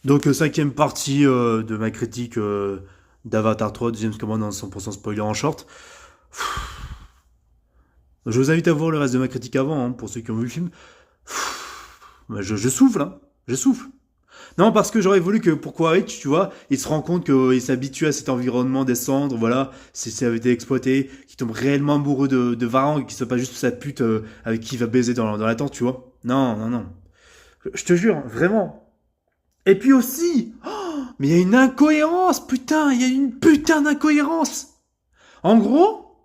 Donc, cinquième partie de ma critique d'Avatar 3 de James Cameron en 100% spoiler en short. Je vous invite à voir le reste de ma critique avant, hein, pour ceux qui ont vu le film. Bah, je souffle, hein. Je souffle. Non, parce que j'aurais voulu que pour Quaritch, tu vois, il se rend compte qu'il s'habitue à cet environnement des cendres, voilà, ça avait été exploité, qu'il tombe réellement amoureux de Varang, qu'il soit pas juste sa pute avec qui il va baiser dans la tente, tu vois. Non, non, non. Je te jure, vraiment. Et puis aussi, mais il y a une incohérence, putain, il y a une putain d'incohérence. En gros,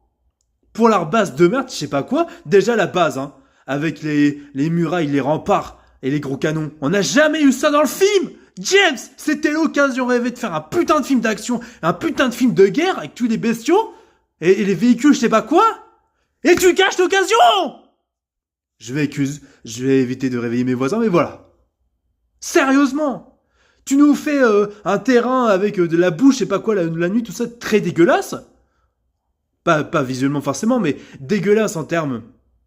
pour leur base de merde, je sais pas quoi, déjà la base, hein, avec les murailles, les remparts et les gros canons. On n'a jamais eu ça dans le film. James, c'était l'occasion rêvée de faire un putain de film d'action, un putain de film de guerre avec tous les bestiaux et les véhicules, je sais pas quoi. Et tu caches l'occasion. Je vais éviter de réveiller mes voisins, mais voilà. Sérieusement. Tu nous fais un terrain avec de la boue, je sais pas quoi, la nuit, tout ça, très dégueulasse. Pas visuellement forcément, mais dégueulasse en termes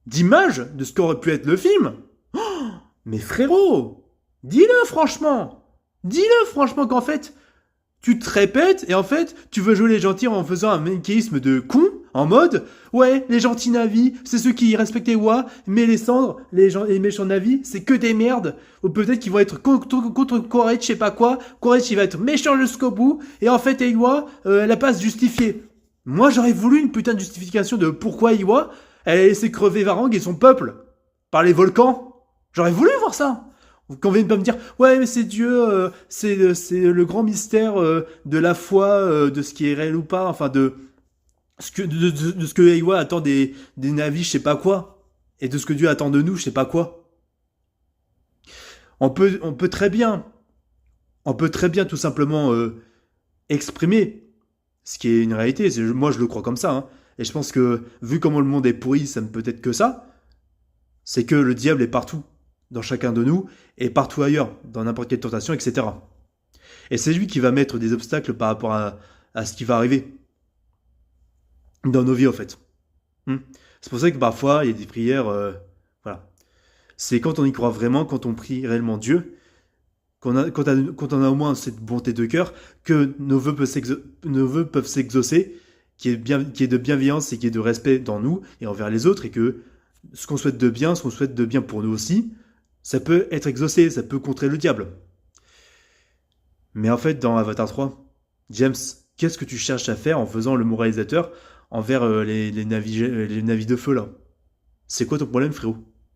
d'image de ce qu'aurait pu être le film. Mais frérot, dis-le franchement. Dis-le franchement qu'en fait, tu te répètes et en fait, tu veux jouer les gentils en faisant un mécanisme de con, en mode, ouais, les gentils navis, c'est ceux qui respectent les Wa, mais les cendres, les méchants navis, c'est que des merdes. Ou peut-être qu'ils vont être contre Quaritch, je sais pas quoi. Quaritch, il va être méchant jusqu'au bout, et en fait, Eywa, elle a pas à se justifier. Moi, j'aurais voulu une putain de justification de pourquoi Eywa, elle a laissé crever Varang et son peuple par les volcans. J'aurais voulu voir ça. Qu'on vienne pas me dire, ouais, mais c'est Dieu, c'est le grand mystère de la foi, de ce qui est réel ou pas, enfin de ce que Eywa attend des navis, je sais pas quoi, et de ce que Dieu attend de nous, je sais pas quoi. On peut très bien, on peut très bien tout simplement exprimer ce qui est une réalité. Moi, je le crois comme ça, hein. Et je pense que vu comment le monde est pourri, ça ne peut être que ça. C'est que le diable est partout, dans chacun de nous, et partout ailleurs, dans n'importe quelle tentation, etc. Et c'est lui qui va mettre des obstacles par rapport à ce qui va arriver dans nos vies, en fait. Hmm. C'est pour ça que parfois, il y a des prières. Voilà. C'est quand on y croit vraiment, quand on prie réellement Dieu, quand on a au moins cette bonté de cœur, que nos vœux peuvent s'exaucer, qui est de bienveillance et qui est de respect dans nous et envers les autres, et que ce qu'on souhaite de bien, ce qu'on souhaite de bien pour nous aussi, ça peut être exaucé, ça peut contrer le diable. Mais en fait, dans Avatar 3, James, qu'est-ce que tu cherches à faire en faisant le moralisateur envers les navis de feu là? C'est quoi ton problème, frérot?